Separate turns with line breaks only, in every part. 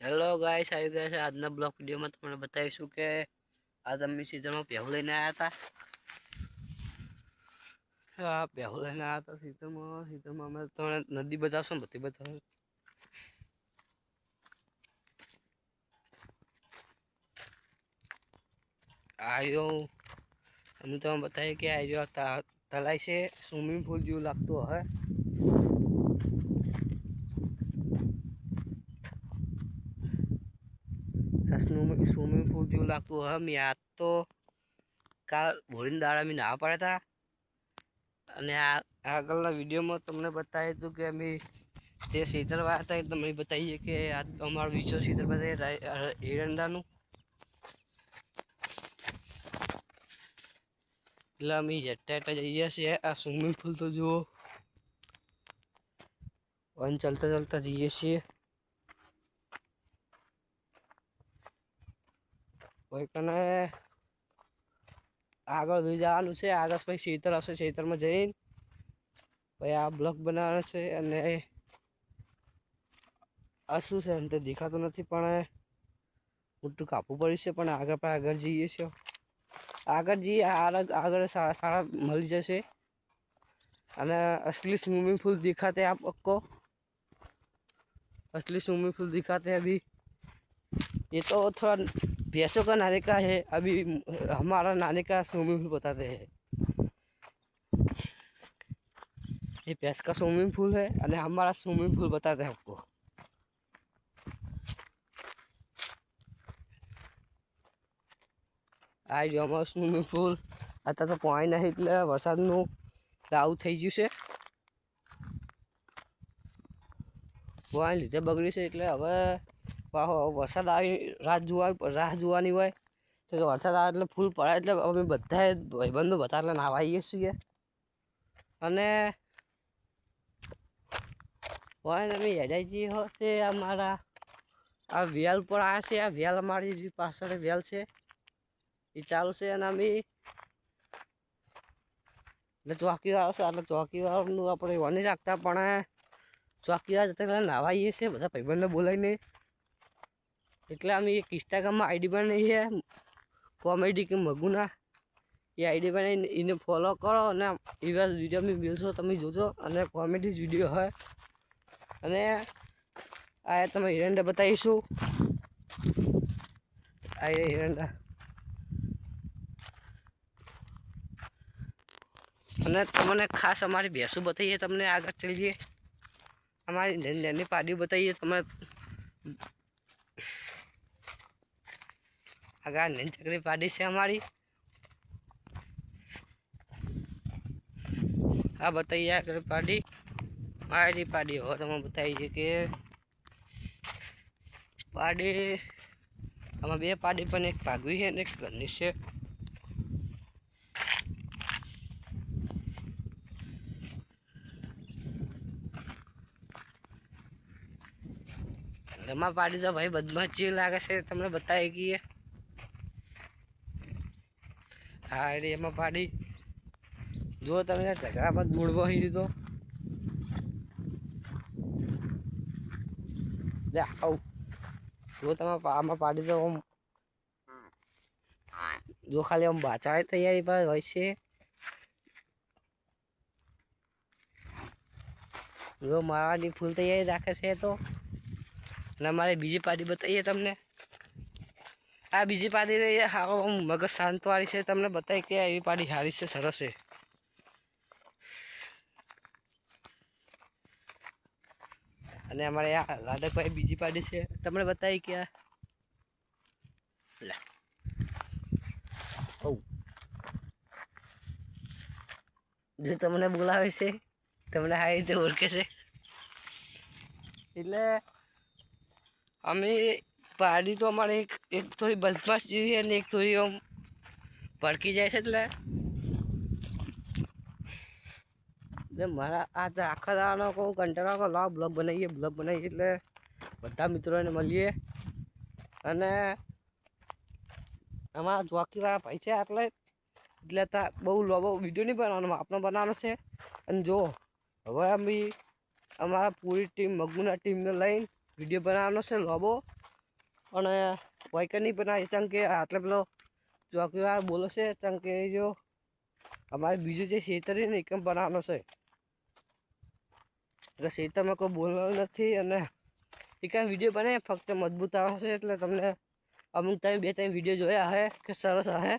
Hello guys, આવી ગયા છે આજના બ્લોગ વિડીયોમાં. તમને બતાવીશું કે આજ અમે સીઝનમાં પહેવું લઈને આવ્યા હતા. પહેવું લઈને આવ્યા હતા સીઝનમાં અમે તમને નદી બતાવશો ને બધી બતાવશો. આવ્યો અમે તમને બતાવીએ કે આવ્યો તલાઈ છે, સ્વિમિંગ પુલ જેવું લાગતું હવે. સ્વિમિંગ પુલ જેવું લાગતું હવે. મેં આજ તો કાલ ભોળીને દાડા મેં નાવા પડ્યા હતા. અને આગળના વિડીયોમાં તમને બતાવ્યું હતું કે અમે જે સીઝર વાળા હતા એ તમને બતાવીએ કે આ અમારું વિશ્વ સીઝર બતાવીએ એરંડાનું. એટલે અમે હેઠા જઈએ છીએ. આ સ્વિમિંગ પુલ તો જુઓ, વન ચાલતા ચાલતા જઈએ છીએ. કોઈ કને આગળ લઈ જવાનું છે. આગળ પછી ખેતર હશે, ખેતરમાં જઈને પછી આ બ્લોક બનાવવાનો છે. અને આ શું છે એમ તો દેખાતું નથી, પણ મોટું કાપવું પડ્યું છે. પણ આગળ જઈએ છીએ. આગળ જઈએ આગળ સારા મળી જશે. અને असली स्विमिंग पूल दिखाते हैं आप आपको. असली स्विमिंग पूल दिखाते हैं अभी. ये तो थोड़ा भैंसों का नहाने का है. अभी हमारा नहाने का स्विमिंग पूल बताते हैं. ये भैंस का स्विमिंग पूल है और हमारा स्विमिंग पूल बताते हैं आपको. આ જો અમારું સ્વિમિંગ પૂલ. અત્યારે તો પાણી નહીં એટલે વરસાદનું આવું થઈ ગયું છે. પાણી લીધે બગડ્યું છે. એટલે હવે વરસાદ આવી રાહ જોવાની હોય તો કે વરસાદ આવે એટલે ફૂલ પડે. એટલે અમે બધાએ ભાઈબંધો બધા એટલે નાહવા આવીએ છીએ. અને પાણી અમે હેડાઈ જઈએ છે. અમારા આ વેલ પર આવ્યા છે. આ વેલ અમારી પાછળ વેલ છે એ ચાલુ છે. અને અમે એટલે ચોકીવાળો છે એટલે ચોકીવાળાનું આપણે વની રાખતા, પણ ચોકીવાળા જતા એટલે નાહવા આવીએ છીએ બધા ભાઈબંધને બોલાવીને. એટલે અમે એક ઇન્સ્ટાગ્રામમાં આઈડી બનાવી છે, કોમેડી કે મગુના. એ આઈડી બનાવીને એને ફોલો કરો અને એવા વિડીયો મેં મેળશો તમે જોજો. અને કોમેડી વિડીયો હોય. અને આ તમે હિરંડા બતાવીશું. આ હિરંડા અને તમને ખાસ અમારી ભેંસું બતાવીએ. તમને આગળ ચલીએ અમારી નાની પાડીઓ બતાવીએ. તમે આગળ નાની ચકરી પાડી છે અમારી. આ બતાવીએ આગળ પાડી. મારી પાડી હવે તમે બતાવીએ કે પાડી આમાં બે પાડી પણ એક ભાગવી છે અને એક ઘરની છે. એમાં પાડી તો ભાઈ બદમાશ જેવી લાગે છે. તમને બતાવી ગઈએ. હા એટલે એમાં પાડી જો તમે ઝઘડા પર મૂળ વહી દીધો. જો તમે આમાં પાડી તો આમ જો ખાલી આમ બાચાની તૈયારી પર હોય છે. જો મારવાની ફૂલ તૈયારી રાખે છે. તો અને મારે બીજી પાડી બતાવીએ તમને. આ બીજી પાડી રહી હા મગજ શાંતવાળી છે. તમને બતાવી કે એવી પાડી સારી છે, સરસ છે. અને અમારે આ લાડકભાઈ બીજી પાડી છે. તમને બતાવી કે જો તમને બોલાવે છે, તમને આ રીતે ઓળખે છે. એટલે અમે પાડી તો અમારે એક થોડી બદમાશ જેવી અને એક થોડી આમ ભડકી જાય છે. એટલે મારા આ આખા દાવાનો કહું કંટાળો લાવ બ્લોગ બનાવીએ એટલે બધા મિત્રોને મળીએ. અને અમારા ચોકીવાળા ભાઈ છે એટલે બહુ લોબો વિડીયો નહીં બનાવવાનો, આપણો બનાવવાનો છે. અને જો હવે અમે અમારા પૂરી ટીમ મગુના ટીમને લઈને વિડીયો બનાવવાનો છે લોબો. પણ વાયકર નહીં બનાવી ચમ કે આટલે પેલો ચોકીવાળા બોલે છે ચમ કે જો અમારે બીજું જે ખેતર છે ને એકમ બનાવવાનો છે એટલે ખેતરમાં કોઈ બોલવાનું નથી અને એકમ વિડીયો બને ફક્ત મજબૂત આવશે એટલે તમને અમુક તમે 2-3 વિડીયો જોયા હે કે સરસ હે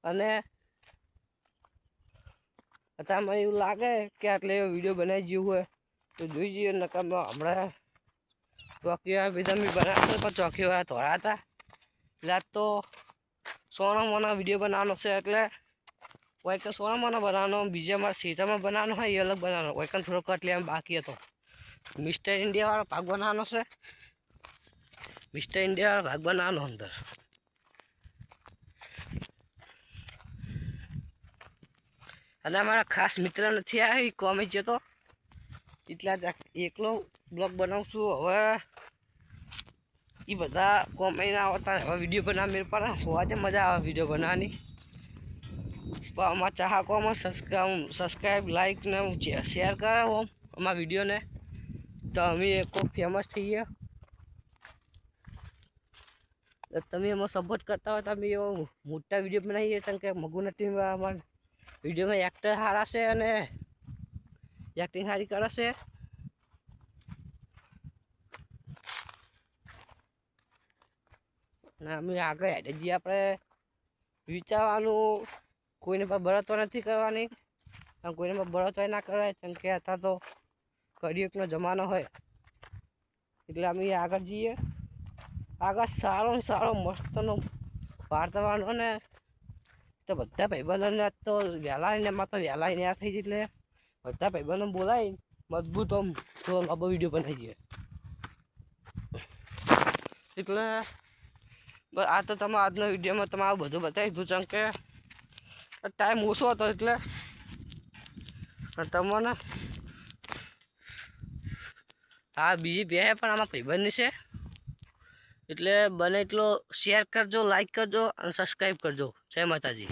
અને અત્યારે મને એવું લાગે કે આટલે વિડીયો બનાવી જેવું હોય તો જોઈ જઈએ નકામાં હમણાં ચોકીવાળા બીજા મેં બનાવતો પણ ચોકીવાળા ધોળા હતા એટલે આજ તો સોનામાં વિડીયો બનાવવાનો છે એટલે વાયકન સોનામાં બનાવવાનો બીજા મારા સીધામાં બનાવવાનો હોય એ અલગ બનાવવાનો વાયકન થોડો કટ લેવાનો બાકી હતો મિસ્ટર ઇન્ડિયાવાળો ભાગ બનાવવાનો છે મિસ્ટર ઇન્ડિયાવાળો ભાગ બનાવવાનો અંદર અને અમારા ખાસ મિત્ર નથી આવ્યા એ કોમે જતો એટલા જ એકલો બ્લોગ બનાવું છું હવે એ બધા કોમેન્ટ આવતા હવે વિડીયો બનાવવા મેળ પડે હોવા જ મજા આવે વિડીયો બનાવવાની પણ અમારા ચાહકોમાં સબસ્ક્રાઈબ લાઈક ને શેર કરે આમ અમારા વિડીયોને તો અમે ખૂબ ફેમસ થઈએ તમે એમાં સપોર્ટ કરતા હોય તો અમે એવો મોટા વિડીયો બનાવીએ કારણ કે મગુના ટીમ અમારા વિડીયોમાં એક્ટર સારા છે અને એક્ટિંગ સારી કરે છે અને અમે આગળ હેડે જે આપણે વિચારવાનું કોઈને પર બળતવા નથી કરવાની અને કોઈને પર બળતવા ના કરાય કેમ કે અત્યારે તો કળિયુગનો જમાનો હોય એટલે અમે આગળ જઈએ આગળ સારો ને સારો મસ્તનો વાર્તાવાનો ને તો બધા ભાઈબંધોને તો વહેલા આવીને એમાં તો વહેલા આવીને યાર થઈ જાય એટલે બધા ભાઈબંધો બોલાવી મજબૂત આમ થોડો લાંબો વિડીયો બનાવી દઈએ એટલે આ તો તમે આજના વિડીયોમાં તમારું બધું બતાવી દીધું ચમ કે ટાઈમ ઓછો હતો એટલે તમને હા બીજી બે પણ આમાં ભાઈબંધની છે એટલે બને એટલો શેર કરજો લાઈક કરજો અને સબસ્ક્રાઈબ કરજો જય માતાજી.